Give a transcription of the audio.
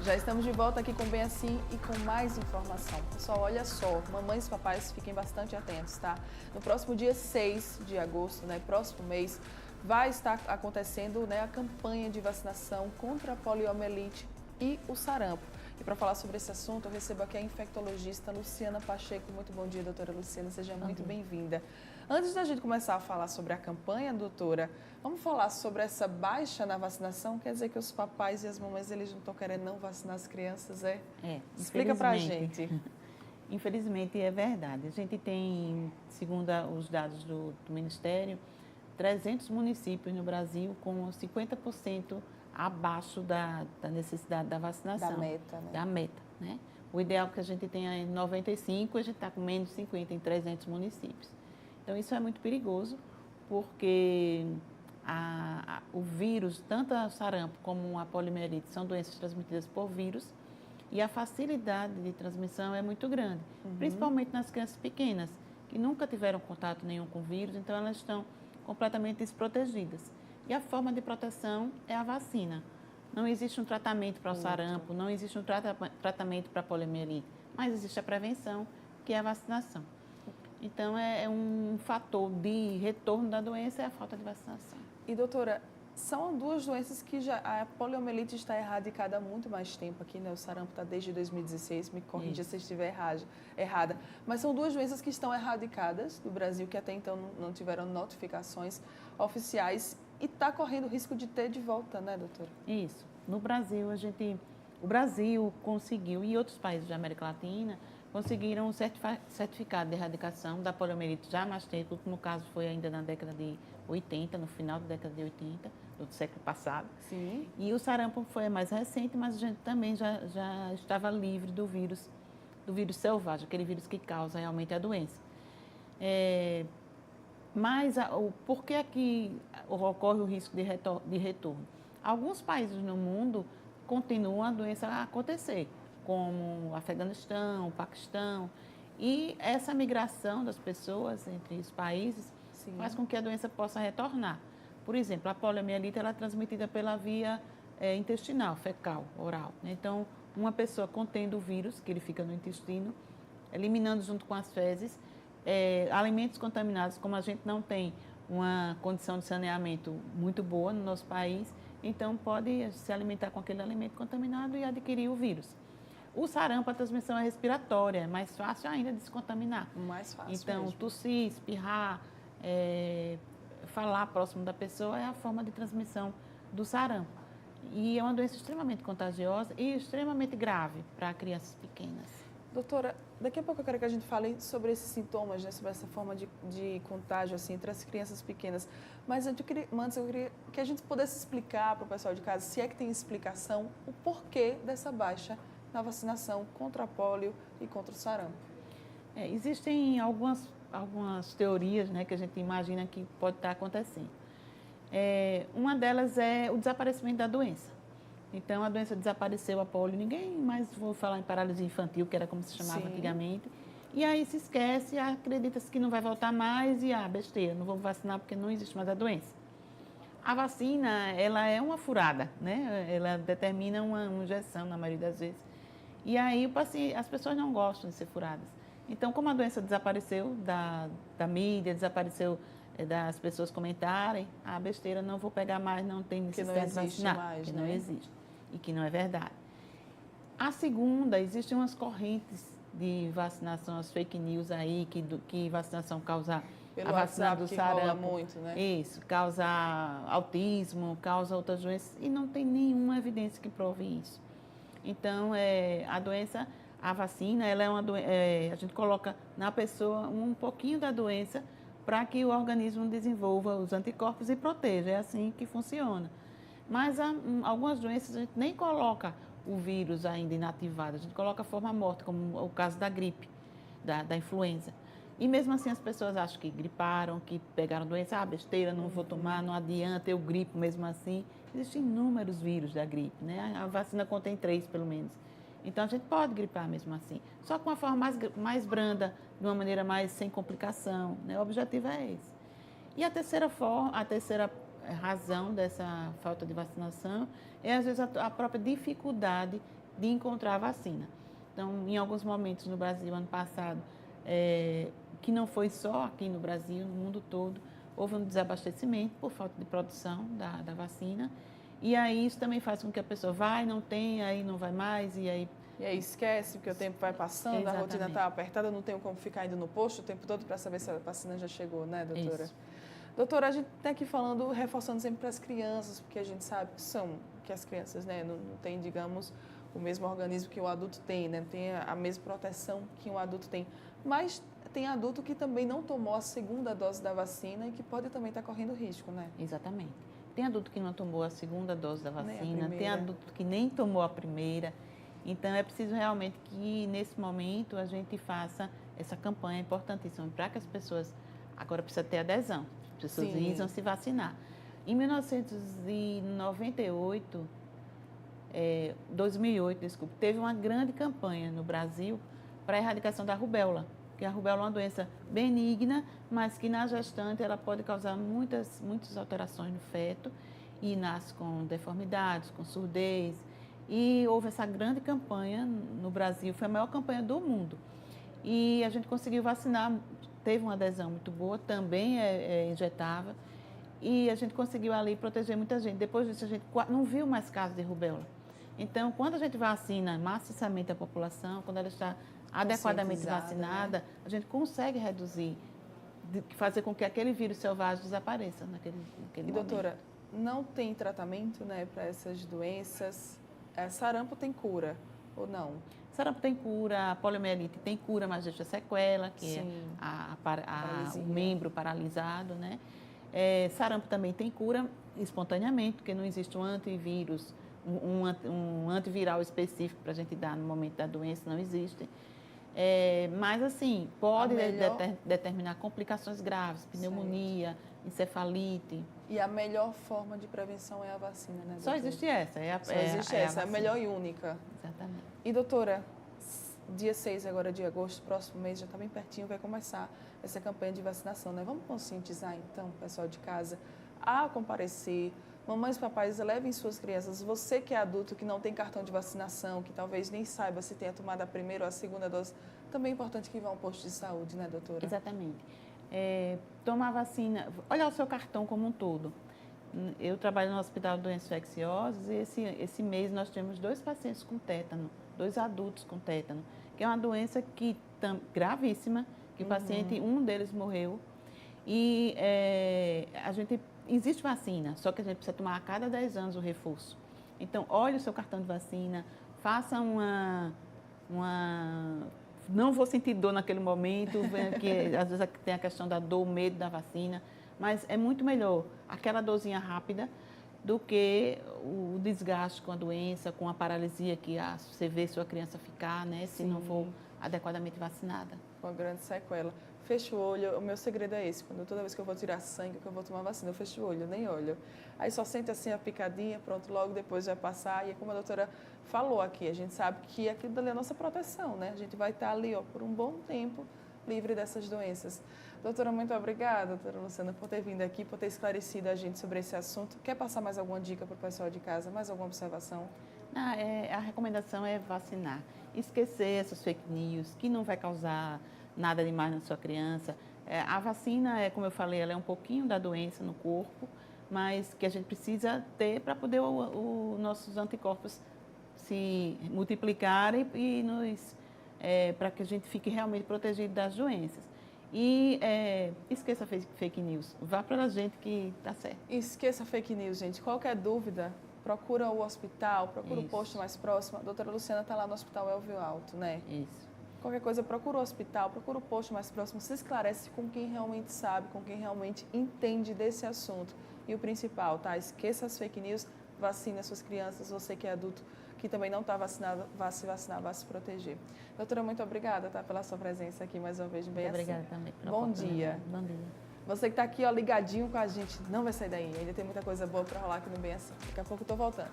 Já estamos de volta aqui com Bem Assim e com mais informação. Pessoal, olha só, mamães e papais fiquem bastante atentos, tá? No próximo dia 6 de agosto, próximo mês, vai estar acontecendo a campanha de vacinação contra a poliomielite e o sarampo. E para falar sobre esse assunto, eu recebo aqui a infectologista Luciana Pacheco. Muito bom dia, doutora Luciana, seja muito bem-vinda. Antes da gente começar a falar sobre a campanha, doutora, vamos falar sobre essa baixa na vacinação? Quer dizer que os papais e as mamães, eles não estão querendo não vacinar as crianças, é? Explica pra gente. Infelizmente é verdade. A gente tem, segundo os dados do Ministério, 300 municípios no Brasil com 50% abaixo da necessidade da vacinação. Da meta, né? Da meta, né? O ideal que a gente tenha é 95, a gente está com menos de 50 em 300 municípios. Então, isso é muito perigoso, porque o vírus, tanto a sarampo como a poliomielite, são doenças transmitidas por vírus e a facilidade de transmissão é muito grande, principalmente nas crianças pequenas, que nunca tiveram contato nenhum com o vírus, então elas estão completamente desprotegidas. E a forma de proteção é a vacina. Não existe um tratamento para o sarampo, não existe um tratamento para a poliomielite, mas existe a prevenção, que é a vacinação. Então, é um fator de retorno da doença é a falta de vacinação. E, doutora, são duas doenças que a poliomielite está erradicada há muito mais tempo aqui, né? O sarampo está desde 2016, me corrija se eu estiver errada. Mas são duas doenças que estão erradicadas do Brasil, que até então não tiveram notificações oficiais e está correndo o risco de ter de volta, né, doutora? Isso. No Brasil, o Brasil conseguiu, e outros países da América Latina, conseguiram um certificado de erradicação da poliomielite já há mais tempo. O último caso foi ainda na década de 80, no final da década de 80, do século passado. Sim. E o sarampo foi mais recente, mas a gente também já estava livre do vírus selvagem, aquele vírus que causa realmente a doença. Mas por que aqui ocorre o risco de retorno? Alguns países no mundo continuam a doença a acontecer, como o Afeganistão, o Paquistão. E essa migração das pessoas entre os países faz com que a doença possa retornar. Por exemplo, a poliomielite ela é transmitida pela via intestinal, fecal, oral. Então, uma pessoa contendo o vírus, que ele fica no intestino, eliminando junto com as fezes, alimentos contaminados, como a gente não tem uma condição de saneamento muito boa no nosso país, então pode se alimentar com aquele alimento contaminado e adquirir o vírus. O sarampo, a transmissão é respiratória, é mais fácil ainda de se contaminar. Mais fácil então, mesmo. tossir, espirrar, falar próximo da pessoa é a forma de transmissão do sarampo. E é uma doença extremamente contagiosa e extremamente grave para crianças pequenas. Doutora, daqui a pouco eu quero que a gente fale sobre esses sintomas, né, sobre essa forma de contágio assim, entre as crianças pequenas. Mas antes eu queria que a gente pudesse explicar para o pessoal de casa, se é que tem explicação, o porquê dessa baixa na vacinação contra a polio e contra o sarampo. Existem algumas teorias, né, que a gente imagina que pode estar acontecendo. Uma delas é o desaparecimento da doença. Então, a doença desapareceu, a polio, ninguém mais vou falar em paralisia infantil, que era como se chamava antigamente. E aí se esquece, acredita-se que não vai voltar mais e, besteira, não vou vacinar porque não existe mais a doença. A vacina, ela é uma furada, né? Ela determina uma injeção, na maioria das vezes. E aí as pessoas não gostam de ser furadas. Então, como a doença desapareceu da mídia, desapareceu das pessoas comentarem, besteira, não vou pegar mais, não tem necessidade de vacinar. Mais, que não existe e que não é verdade. A segunda, existem umas correntes de vacinação, as fake news aí, que vacinação causa pelo a vacina WhatsApp, do que sarampo. rola muito, né? Isso, causa autismo, causa outras doenças e não tem nenhuma evidência que prove isso. Então, a vacina, ela é a gente coloca na pessoa um pouquinho da doença para que o organismo desenvolva os anticorpos e proteja. É assim que funciona. Mas algumas doenças a gente nem coloca o vírus ainda inativado, a gente coloca a forma morta, como o caso da gripe, da influenza. E mesmo assim as pessoas acham que griparam, que pegaram doença, besteira, não vou tomar, não adianta, eu gripo mesmo assim. Existem inúmeros vírus da gripe, né? A vacina contém 3, pelo menos. Então, a gente pode gripar mesmo assim, só com uma forma mais branda, de uma maneira mais sem complicação, né? O objetivo é esse. E a terceira razão dessa falta de vacinação é, às vezes, a própria dificuldade de encontrar a vacina. Então, em alguns momentos no Brasil, ano passado, que não foi só aqui no Brasil, no mundo todo, houve um desabastecimento por falta de produção da vacina. E aí isso também faz com que a pessoa vai, não tem, aí não vai mais, e aí... E aí esquece, porque o tempo vai passando, Exatamente. a rotina está apertada, não tenho como ficar indo no posto o tempo todo para saber se a vacina já chegou, né, doutora? Isso. Doutora, a gente está aqui falando, reforçando sempre para as crianças, porque a gente sabe que as crianças, né, não têm, digamos, o mesmo organismo que o adulto tem, né, não tem a mesma proteção que um adulto tem. Mas tem adulto que também não tomou a segunda dose da vacina e que pode também estar correndo risco, né? Exatamente. Tem adulto que não tomou a segunda dose da vacina, tem primeira. adulto que nem tomou a primeira. Então, é preciso realmente que, nesse momento, a gente faça essa campanha importantíssima para que as pessoas... Agora precisa ter adesão, as pessoas precisam se vacinar. Em 2008, desculpe, teve uma grande campanha no Brasil para a erradicação da rubéola, que a rubéola é uma doença benigna, mas que na gestante ela pode causar muitas alterações no feto e nasce com deformidades, com surdez. E houve essa grande campanha no Brasil, foi a maior campanha do mundo. E a gente conseguiu vacinar, teve uma adesão muito boa, também injetável, e a gente conseguiu ali proteger muita gente. Depois disso, a gente não viu mais casos de rubéola. Então, quando a gente vacina maciçamente a população, quando ela está adequadamente vacinada, né? A gente consegue reduzir, fazer com que aquele vírus selvagem desapareça naquele momento. Doutora, não tem tratamento, né, para essas doenças? Sarampo tem cura ou não? Sarampo tem cura, a poliomielite tem cura, mas deixa sequela, que Sim. é o membro paralisado, né? Sarampo também tem cura espontaneamente, porque não existe um antivírus, um antiviral específico para a gente dar no momento da doença, não existe. Mas, assim, pode determinar complicações graves, pneumonia, encefalite. E a melhor forma de prevenção é a vacina, né, doutora? Só existe essa. Só existe essa, é a melhor e única. Exatamente. E, doutora, dia 6 agora de agosto, próximo mês, já está bem pertinho, vai começar essa campanha de vacinação, né? Vamos conscientizar, então, o pessoal de casa a comparecer. Mamães e papais, levem suas crianças. Você que é adulto, que não tem cartão de vacinação, que talvez nem saiba se tenha tomado a primeira ou a segunda dose, também é importante que vá a um posto de saúde, né, doutora? Exatamente. Tomar vacina, olhar o seu cartão como um todo. Eu trabalho no Hospital de Doenças Infecciosas e esse mês nós temos 2 pacientes com tétano, 2 adultos com tétano, que é uma doença gravíssima, que o paciente, um deles morreu. E existe vacina, só que a gente precisa tomar a cada 10 anos o reforço. Então, olhe o seu cartão de vacina, faça não vou sentir dor naquele momento, que às vezes tem a questão da dor, o medo da vacina, mas é muito melhor aquela dorzinha rápida do que o desgaste com a doença, com a paralisia que você vê sua criança ficar, né, se não for adequadamente vacinada. Com a grande sequela. Fecho o olho, o meu segredo é esse, toda vez que eu vou tirar sangue, que eu vou tomar vacina, eu fecho o olho, nem olho. Aí só sente assim a picadinha, pronto, logo depois vai passar, e como a doutora falou aqui, a gente sabe que aquilo dali é a nossa proteção, né? A gente vai estar ali, por um bom tempo, livre dessas doenças. Doutora, muito obrigada, doutora Luciana, por ter vindo aqui, por ter esclarecido a gente sobre esse assunto. Quer passar mais alguma dica para o pessoal de casa, mais alguma observação? A recomendação é vacinar. Esquecer essas fake news, que não vai causar nada demais na sua criança. A vacina, como eu falei, ela é um pouquinho da doença no corpo, mas que a gente precisa ter para poder os nossos anticorpos se multiplicarem e para que a gente fique realmente protegido das doenças. E esqueça fake news. Vá para a gente que está certo. Esqueça fake news, gente. Qualquer dúvida, procura o hospital, procura o posto mais próximo. A doutora Luciana está lá no Hospital Elvio Alto, né? Isso. Qualquer coisa, procura o hospital, procura o posto mais próximo, se esclarece com quem realmente sabe, com quem realmente entende desse assunto. E o principal, tá? Esqueça as fake news, vacine as suas crianças, você que é adulto, que também não está vacinado, vá se vacinar, vá se proteger. Doutora, muito obrigada, tá, pela sua presença aqui mais uma vez. Bem muito obrigada também. Bom dia. Bom dia. Você que está aqui, ligadinho com a gente, não vai sair daí, ainda tem muita coisa boa para rolar aqui no Bem Assim. Daqui a pouco eu estou voltando.